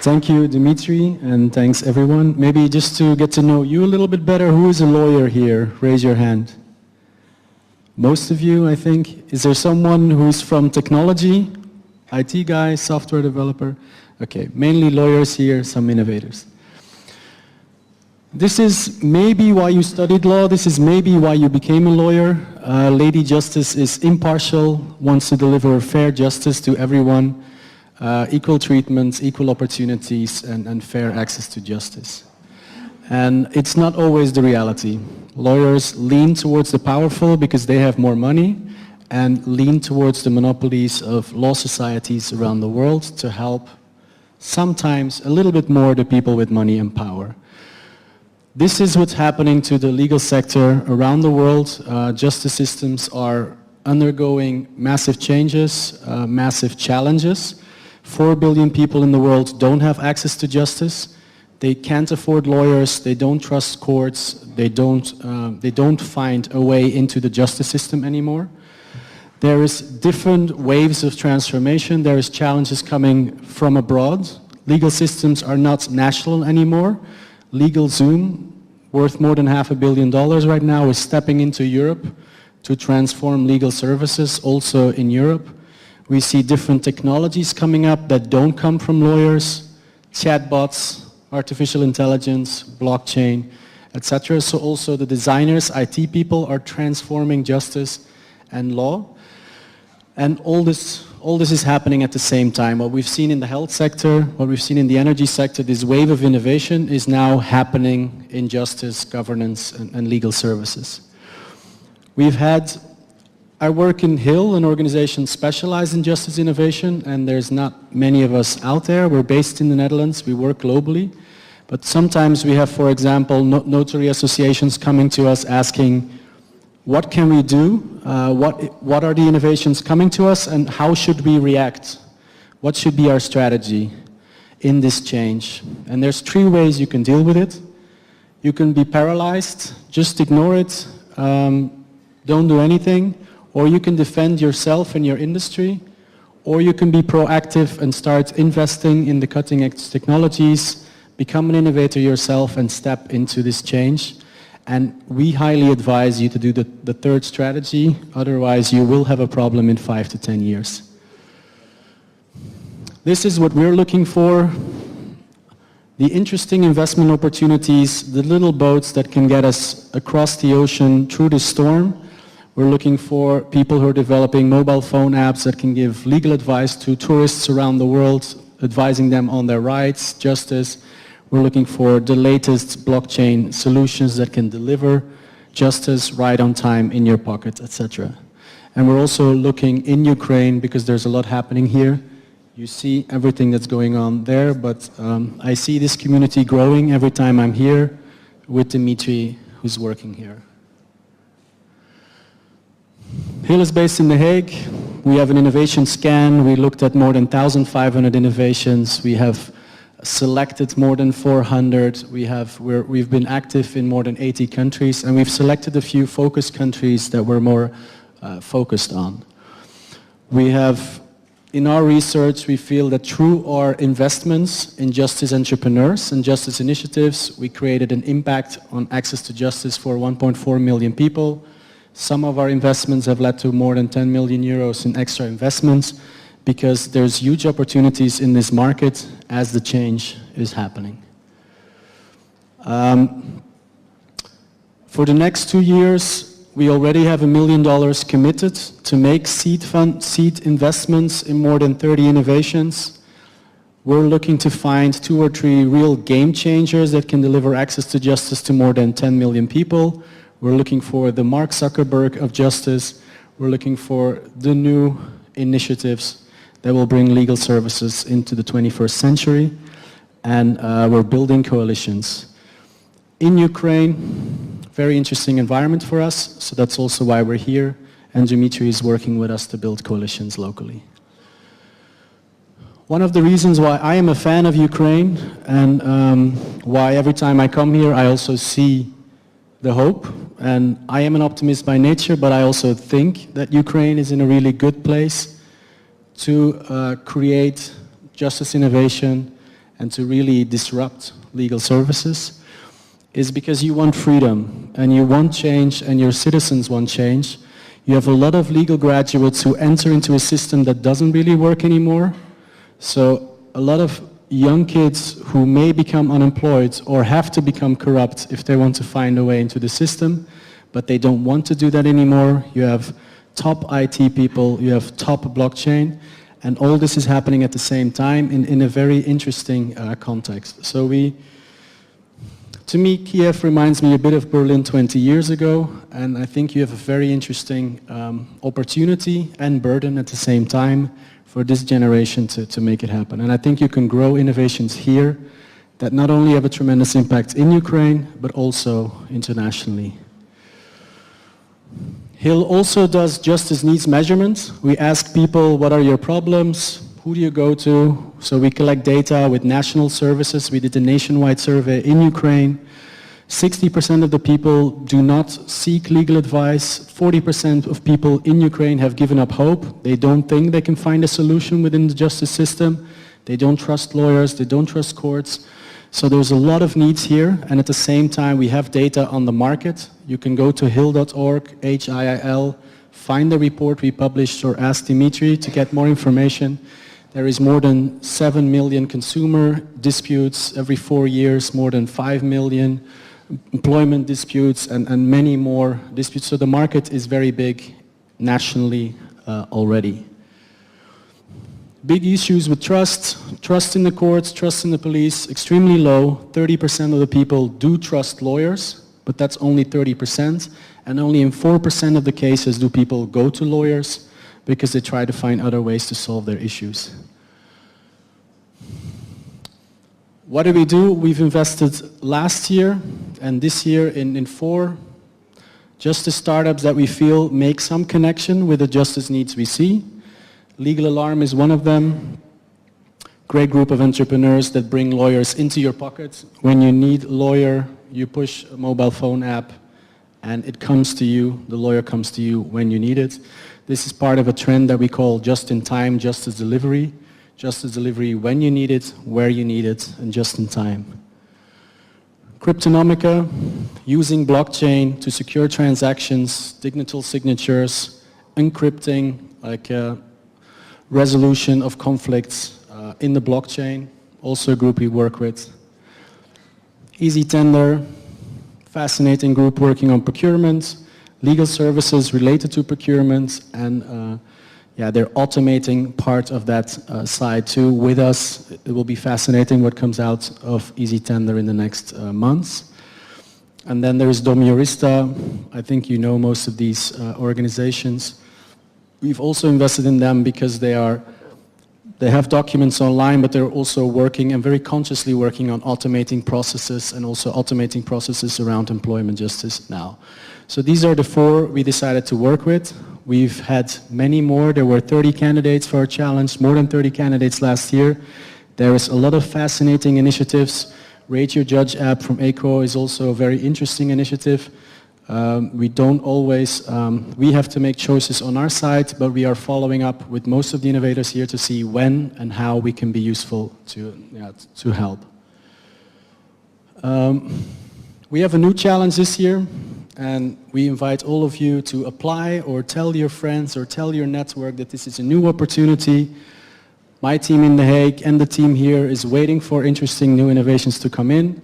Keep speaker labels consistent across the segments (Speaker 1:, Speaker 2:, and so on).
Speaker 1: Thank you, Dimitri, and thanks everyone. Maybe just to get to know you a little bit better, who is a lawyer here? Raise your hand. Most of you, I think. Is there someone who's from technology? IT guy, software developer? Okay, mainly lawyers here, some innovators. This is maybe why you studied law. This is maybe why you became a lawyer. Lady Justice is impartial, wants to deliver fair justice to everyone, equal treatment, equal opportunities, and fair access to justice. And it's not always the reality. Lawyers lean towards the powerful because they have more money, and lean towards the monopolies of law societies around the world to help sometimes a little bit more the people with money and power. This is what's happening to the legal sector around the world. Justice systems are undergoing massive changes, massive challenges. 4 billion people in the world don't have access to justice. They can't afford lawyers, they don't trust courts, they don't find a way into the justice system anymore. There is different waves of transformation. There is challenges coming from abroad. Legal systems are not national anymore. LegalZoom, worth more than $500 million right now, is stepping into Europe to transform legal services also in Europe. We see different technologies coming up that don't come from lawyers, chatbots, artificial intelligence, blockchain, etc. So also the designers, IT people are transforming justice and law. And all this is happening at the same time. What we've seen in the health sector, what we've seen in the energy sector, this wave of innovation is now happening in justice, governance, and legal services. I work in Hill, an organization specialized in justice innovation, and there's not many of us out there. We're based in the Netherlands, we work globally, but sometimes we have, for example, notary associations coming to us asking, what can we do? What are the innovations coming to us, and how should we react? What should be our strategy in this change? And there's 3 ways you can deal with it. You can be paralyzed, just ignore it, don't do anything, or you can defend yourself and your industry, or you can be proactive and start investing in the cutting-edge technologies, become an innovator yourself and step into this change. And we highly advise you to do the 3rd strategy, otherwise you will have a problem in 5 to 10 years. This is what we're looking for. The interesting investment opportunities, the little boats that can get us across the ocean through the storm. We're looking for people who are developing mobile phone apps that can give legal advice to tourists around the world, advising them on their rights, justice. We're looking for the latest blockchain solutions that can deliver justice right on time in your pocket, etc. And we're also looking in Ukraine because there's a lot happening here. You see everything that's going on there, but I see this community growing every time I'm here with Dimitri, who's working here. Hill is based in The Hague. We have an innovation scan. We looked at more than 1,500 innovations. We have selected more than 400. We've been active in more than 80 countries, and we've selected a few focus countries that we're more focused on. In our research, we feel that through our investments in justice entrepreneurs and justice initiatives, we created an impact on access to justice for 1.4 million people. Some of our investments have led to more than 10 million euros in extra investments, because there's huge opportunities in this market as the change is happening. For the next 2 years, we already have $1 million committed to make seed investments in more than 30 innovations. We're looking to find 2 or 3 real game changers that can deliver access to justice to more than 10 million people. We're looking for the Mark Zuckerberg of justice. We're looking for the new initiatives that will bring legal services into the 21st century, and we're building coalitions. In Ukraine, very interesting environment for us, so that's also why we're here, and Dimitri is working with us to build coalitions locally. One of the reasons why I am a fan of Ukraine, and why every time I come here I also see the hope, and I am an optimist by nature, but I also think that Ukraine is in a really good place to create justice innovation and to really disrupt legal services is because you want freedom and you want change and your citizens want change. You have a lot of legal graduates who enter into a system that doesn't really work anymore. So a lot of young kids who may become unemployed or have to become corrupt if they want to find a way into the system, but they don't want to do that anymore. You have top IT people, you have top blockchain, and all this is happening at the same time in a very interesting context. So to me, Kyiv reminds me a bit of Berlin 20 years ago, and I think you have a very interesting opportunity and burden at the same time for this generation to make it happen. And I think you can grow innovations here that not only have a tremendous impact in Ukraine, but also internationally. Hill also does justice needs measurements. We ask people, what are your problems? Who do you go to? So we collect data with national services. We did a nationwide survey in Ukraine. 60% of the people do not seek legal advice. 40% of people in Ukraine have given up hope. They don't think they can find a solution within the justice system. They don't trust lawyers. They don't trust courts. So there's a lot of needs here, and at the same time we have data on the market. You can go to hill.org, HIIL, find the report we published or ask Dimitri to get more information. There is more than 7 million consumer disputes every 4 years, more than 5 million employment disputes, and many more disputes. So the market is very big nationally already. Big issues with trust in the courts, trust in the police, extremely low. 30% of the people do trust lawyers, but that's only 30%. And only in 4% of the cases do people go to lawyers because they try to find other ways to solve their issues. What do we do? We've invested last year and this year in 4 justice startups that we feel make some connection with the justice needs we see. Legal Alarm is one of them. Great group of entrepreneurs that bring lawyers into your pocket. When you need a lawyer, you push a mobile phone app and it comes to you, the lawyer comes to you when you need it. This is part of a trend that we call just-in-time justice delivery. Justice delivery when you need it, where you need it, and just in time. Cryptonomica, using blockchain to secure transactions, digital signatures, encrypting, like resolution of conflicts in the blockchain, also a group we work with. Easy Tender, fascinating group working on procurement, legal services related to procurement, and they're automating part of that side too with us. It will be fascinating what comes out of Easy Tender in the next months. And then there's Dom Jurista. I think you know most of these organizations. We've also invested in them because they have documents online, but they're also working and very consciously working on automating processes and also automating processes around employment justice now. So these are the 4 we decided to work with. We've had many more. There were 30 candidates for our challenge, more than 30 candidates last year. There is a lot of fascinating initiatives. Rate Your Judge app from ECO is also a very interesting initiative. We don't always, we have to make choices on our side, but we are following up with most of the innovators here to see when and how we can be useful to help. We have a new challenge this year, and we invite all of you to apply or tell your friends or tell your network that this is a new opportunity. My team in The Hague and the team here is waiting for interesting new innovations to come in.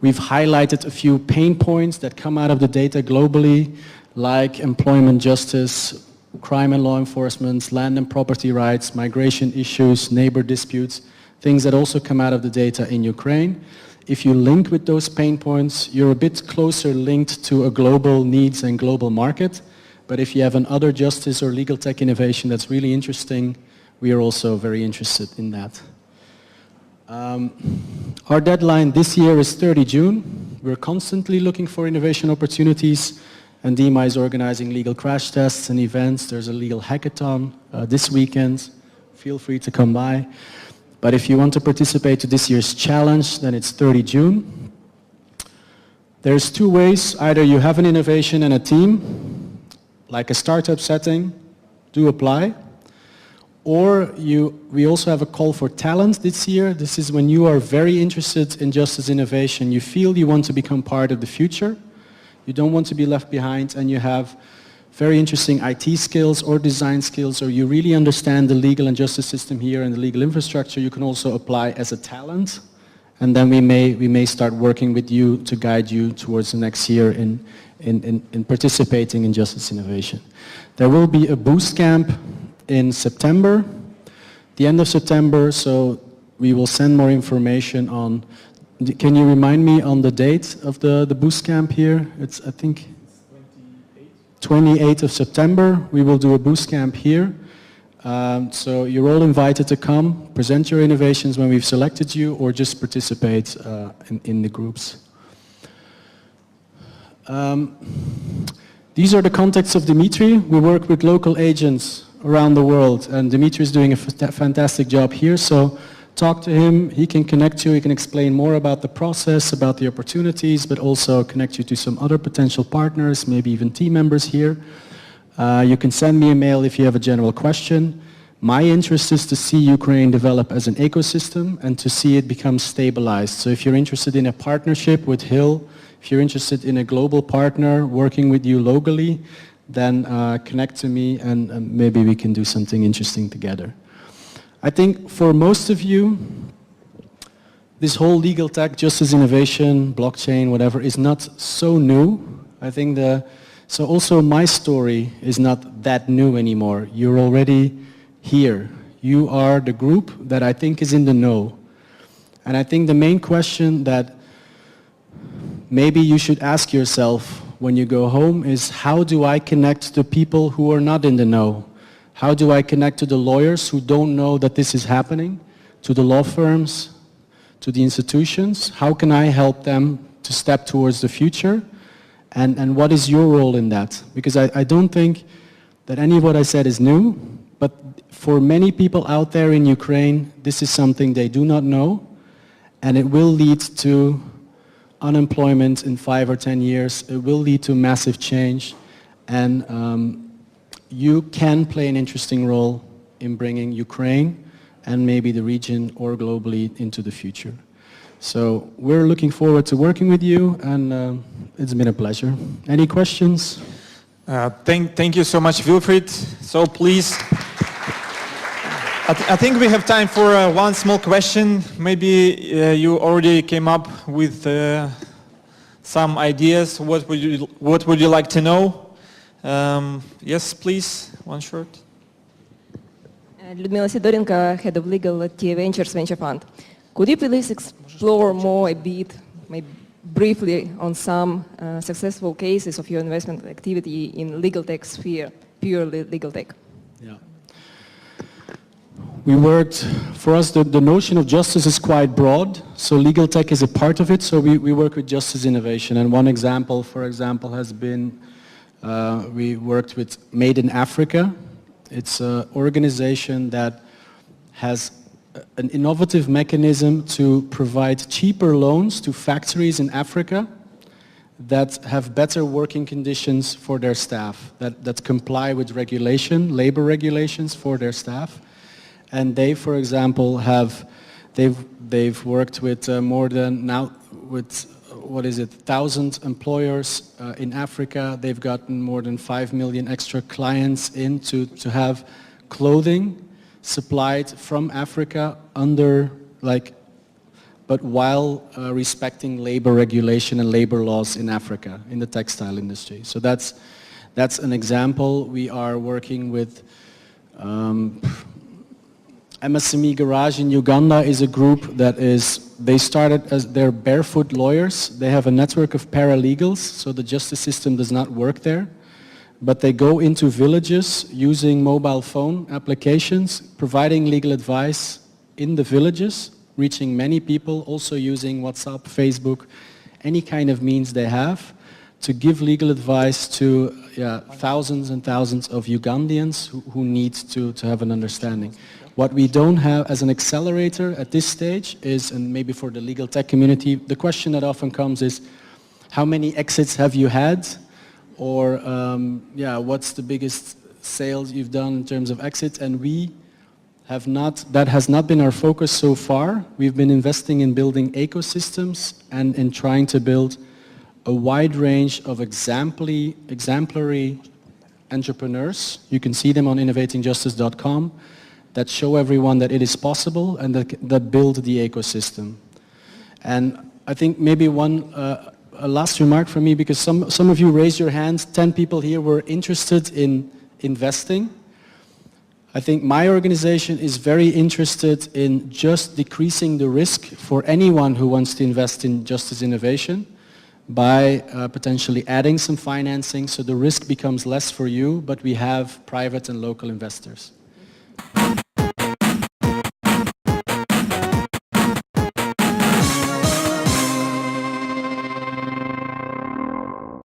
Speaker 1: We've highlighted a few pain points that come out of the data globally, like employment justice, crime and law enforcement, land and property rights, migration issues, neighbor disputes, things that also come out of the data in Ukraine. If you link with those pain points, you're a bit closer linked to a global needs and global market. But if you have another justice or legal tech innovation that's really interesting, we are also very interested in that. Our deadline this year is 30 June. We're constantly looking for innovation opportunities, and DEMA is organizing legal crash tests and events. There's a legal hackathon this weekend. Feel free to come by. But if you want to participate to this year's challenge, then it's 30 June. There's 2 ways. Either you have an innovation and a team, like a startup setting, do apply. Or we also have a call for talent this year. This is when you are very interested in justice innovation. You feel you want to become part of the future. You don't want to be left behind, and you have very interesting IT skills or design skills, or you really understand the legal and justice system here and the legal infrastructure. You can also apply as a talent, and then we may start working with you to guide you towards the next year in participating in justice innovation. There will be a boost camp in September, the end of September, so we will send more information on. Can you remind me on the date of the boost camp here? It's, I think, 28th of September. We will do a boost camp here. So you're all invited to come, present your innovations when we've selected you, or just participate in the groups. These are the contacts of Dimitri. We work with local agents around the world, and Dimitri is doing a fantastic job here, so talk to him. He can connect you, he can explain more about the process, about the opportunities, but also connect you to some other potential partners, maybe even team members here. You can send me a mail if you have a general question. My interest is to see Ukraine develop as an ecosystem and to see it become stabilized. So if you're interested in a partnership with Hill, if you're interested in a global partner working with you locally, then connect to me, and maybe we can do something interesting together. I think for most of you, this whole legal tech, justice innovation, blockchain, whatever, is not so new. I think so also my story is not that new anymore. You're already here. You are the group that I think is in the know. And I think the main question that maybe you should ask yourself when you go home is, how do I connect to people who are not in the know? How do I connect to the lawyers who don't know that this is happening, to the law firms, to the institutions? How can I help them to step towards the future? And what is your role in that? Because I don't think that any of what I said is new, but for many people out there in Ukraine, this is something they do not know, and it will lead to unemployment in 5 or 10 years. It will lead to massive change, and you can play an interesting role in bringing Ukraine and maybe the region or globally into the future. So we're looking forward to working with you, and it's been a pleasure. Any questions?
Speaker 2: Thank you so much, Wilfried. So please, I think we have time for one small question. Maybe you already came up with some ideas. What would you like to know? Yes, please, one short.
Speaker 3: Людмила Сидоренко, Head of Legal at Kyiv Ventures Venture Fund. Could you please explore more a bit, maybe briefly, on some successful cases of your investment activity in legal tech sphere, purely legal tech?
Speaker 1: Yeah. We worked, for us the notion of justice is quite broad, so legal tech is a part of it, so we work with justice innovation. And one example, for example, has been, we worked with Made in Africa. It's an organization that has an innovative mechanism to provide cheaper loans to factories in Africa that have better working conditions for their staff, that comply with regulation, labor regulations for their staff. And they, for example, they've worked with more than now with 1,000 employers in Africa. They've gotten more than 5 million extra clients in to have clothing supplied from Africa but while respecting labor regulation and labor laws in Africa, in the textile industry. So that's an example. We are working with MSME Garage in Uganda is a group that they started as they're barefoot lawyers. They have a network of paralegals, so the justice system does not work there. But they go into villages using mobile phone applications, providing legal advice in the villages, reaching many people, also using WhatsApp, Facebook, any kind of means they have, to give legal advice to thousands and thousands of Ugandans who need to have an understanding. What we don't have as an accelerator at this stage is, and maybe for the legal tech community, the question that often comes is, how many exits have you had? Or what's the biggest sales you've done in terms of exits? And we that has not been our focus so far. We've been investing in building ecosystems and in trying to build a wide range of exemplary entrepreneurs. You can see them on innovatingjustice.com that show everyone that it is possible and that build the ecosystem. And I think maybe a last remark from me, because some of you raised your hands, 10 people here were interested in investing. I think my organization is very interested in just decreasing the risk for anyone who wants to invest in justice innovation by potentially adding some financing so the risk becomes less for you, but we have private and local investors.